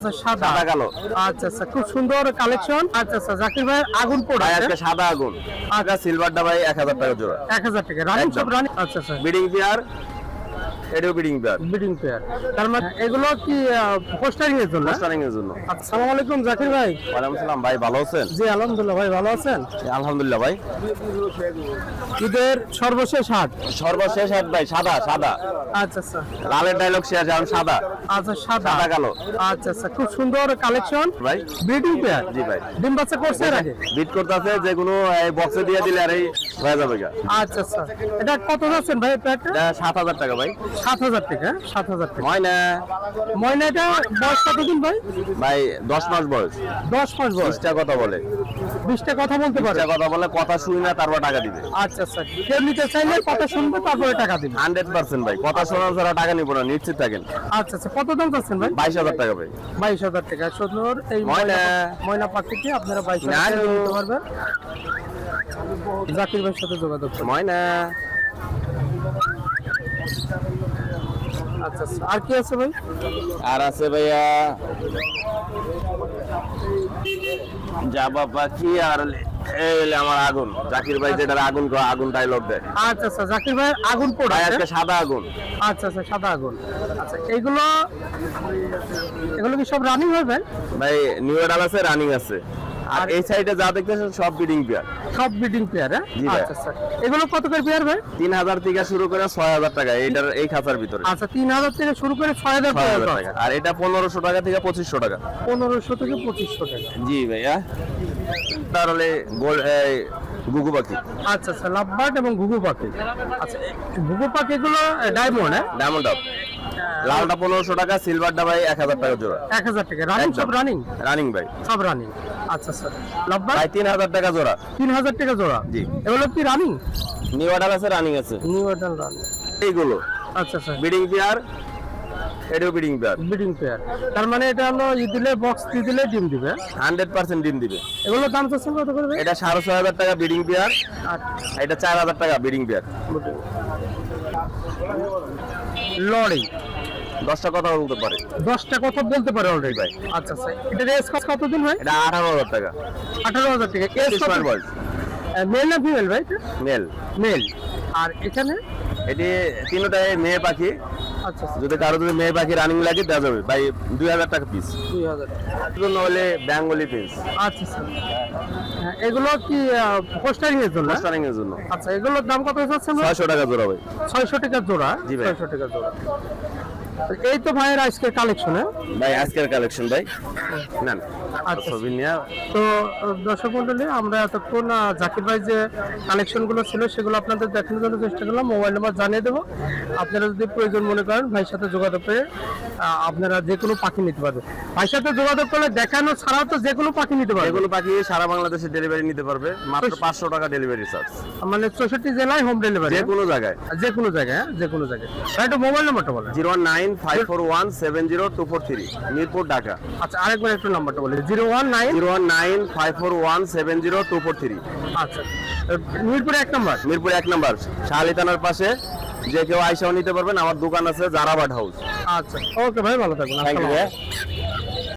সাদা কালো। আচ্ছা আচ্ছা, খুব সুন্দর কালেকশন। আচ্ছা আচ্ছা, জাকির ভাই আগুন পোড়া আজকে সাদা আগুন। আজকে সিলভারটা ভাই 1000 টাকা জোড়া। 1000 টাকা রানিং সব রানিং। আচ্ছা আচ্ছা, বিডিং পেয়ার, এটাও বিডিং পেয়ার। বিডিং পেয়ার, তার মানে এগুলো কি পোস্টারিং এর জন্য? পোস্টারিং এর জন্য। আসসালামু আলাইকুম জাকির ভাই। ওয়ালাইকুম আসসালাম ভাই, ভালো আছেন? জি আলহামদুলিল্লাহ ভাই, ভালো আছেন? আলহামদুলিল্লাহ ভাই। ঈদের সর্বশেষ হাট। সর্বশেষ হাট ভাই, সাদা সাদা। আচ্ছা আচ্ছা, লালের ডায়লগ শেষ, এখন সাদা। আচ্ছা সাদা সাদা কালো। আচ্ছা আচ্ছা, খুব সুন্দর কালেকশন ভাই। Breeding pair. জি ভাই। ডিম বাচ্চা করছে নাকি? বিট করতেছে, যে কোনো বক্সে দিয়ে দিলে আর এই হয়ে যাবে গা। আচ্ছা আচ্ছা, এটা কত যাচ্ছেন ভাই পেয়ারটা? এটা 7000 টাকা ভাই। 7000 টাকা। 7000 টাকা ময়না। ময়নাটা বয়স কতদিন ভাই? ভাই 10 মাস বয়স। 10 মাস বয়স। 20টা কথা বলে। 20টা কথা বলতে পারে? 20টা কথা বলে, কথা শুনি না, তারপর টাকা দিবে। আচ্ছা আচ্ছা, কেউ নিতে চাইলে কথা শুনবে তারপরে টাকা দিবে। 100% ভাই, কথা শোনা ছাড়া টাকা নিব না, নিশ্চিত থাকেন। আচ্ছা আচ্ছা, কত দাম চাচ্ছেন ভাই? 22000 টাকা ভাই। 22000 টাকা। সুন্দর এই ময়না। ময়না পাখিটি আপনারা 22000 টাকা নিতে পারবেন। জাকির ভাইয়ের সাথে যোগাযোগ করুন। ময়না। আচ্ছা আচ্ছা, আর কি আছে ভাই? আর আছে ভাইয়া জাবা পাখি, আর এই হলো আমার আগুন। জাকির ভাই যেটা আগুন আগুন ডায়লগ দেয়। আচ্ছা আচ্ছা, জাকির ভাই আগুন পোড়া। ভাই আজকে সাদা আগুন। আচ্ছা আচ্ছা, সাদা আগুন। আচ্ছা, এগুলো কি সব রানিং হবে? ভাই নিউ এডাল আছে, রানিং আছে। আর এই সাইডে যা দেখতেছেন সব বিডিং পেয়ার। সব ব্রিডিং পেয়ার। জি ভাই। আচ্ছা আচ্ছা, এগুলো কত করে পেয়ার ভাই? 3000 থেকে শুরু করে 6000 টাকা এইটার এই খাঁচার ভিতরে। আচ্ছা, 3000 থেকে শুরু করে 6000 6000 টাকা। টাকা। আর এটা 1500 টাকা থেকে 2500 টাকা। 1500 থেকে 2500 টাকা। জি ভাইয়া। তাহলে গুগু পাখি। আচ্ছা আচ্ছা, লাভবার্ড এবং ঘুঘু পাখি। আচ্ছা, ঘুঘু পাখিগুলো ডায়মন্ড। Diamond up. লালটা 1500 টাকা, সিলভারটা ভাই 1000 টাকা জোড়া। 1000 টাকা রানিং, সব রানিং। রানিং ভাই। সব রানিং। আচ্ছা আচ্ছা, লাভবার্ড ভাই 3000 টাকা জোড়া। 3000 টাকা জোড়া। জি। এগুলো কি রানিং? নিউ অর্ডার আছে, রানিং আছে। New order running. এইগুলো আচ্ছা আচ্ছা, বিডিং পেয়ার, এটাও বিডিং পেয়ার। ব্রিডিং পেয়ার, তার মানে এটা হলো দিলে বক্স দিয়ে দিলে ডিম দিবে। 100% ডিম দিবে। এগুলো দাম চাচ্ছেন কত করে? এটা 6500 টাকা বিডিং পেয়ার, আর এটা 4000 টাকা বিডিং পেয়ার। লরি 10টা কথা বলতে পারে। 10টা কথা বলতে পারে অলরেডি ভাই। আচ্ছা আচ্ছা, এটা রেস কতদিন হয়? এটা 18000 টাকা। 18000 টাকা। 25 মাস বয়স। মেল না ফিমেল ভাই? মেল। মেল। আর এখানে এটি তিনটাই মেয়ে পাখি। আচ্ছা আচ্ছা, যদি কারো যদি মেয়ে পাখি রানিং লাগে দেওয়া যাবে ভাই, 2000 টাকা পিস। 2000 টাকা। জন্য হলে বেঙ্গলি পিস। আচ্ছা আচ্ছা, হ্যাঁ, এগুলো কি পোস্টারিং এর জন্য? পোস্টারিং এর জন্য। আচ্ছা, এগুলোর দাম কত যাচ্ছে? 600 টাকা জোড়া ভাই। 600 টাকা জোড়া। জি ভাই। 600 টাকা জোড়া। এই তো ভাইয়ের আজকের কালেকশনে। ভাই আজকের কালেকশন ভাই নেন। আচ্ছা। ছবি নিয়ে তো দর্শক মন্ডলী, আমরা এতক্ষণ জাকির ভাই যে কালেকশনগুলো ছিল সেগুলো আপনাদের দেখানোর জন্য চেষ্টা করলাম। মোবাইল নাম্বার জানিয়ে দেবো, আপনারা যদি প্রয়োজন মনে করেন ভাইয়ের সাথে যোগাযোগ করে আপনারা যে কোনো পাখি নিতে পারবেন। ভাইয়ের সাথে যোগাযোগ করলে দেখানো ছাড়াও তো যে কোনো পাখি নিতে পারবেন। এগুলো পাখি সারা বাংলাদেশে ডেলিভারি নিতে পারবে, মাত্র 500 টাকা ডেলিভারি চার্জ। মানে 64 জেলায় হোম ডেলিভারি। যে কোনো জায়গায়। যে কোনো জায়গায়, যে কোনো জায়গায়। ভাই একটু মোবাইল নাম্বারটা বলেন। 01954170243, মিরপুর, ঢাকা। আচ্ছা, আরেকবার একটু নাম্বারটা বলেন। 019। 01954170243। আচ্ছা, মিরপুরে 1 নম্বর। মিরপুর 1 নম্বর, শাহালি থানার পাশে। যে কেউ আইসাও নিতে পারবেন। আমার দোকান আছে জারাবাট হাউস। আচ্ছা, ওকে ভাই, ভালো থাকবেন। Thank you. আসসালামু আলাইকুম।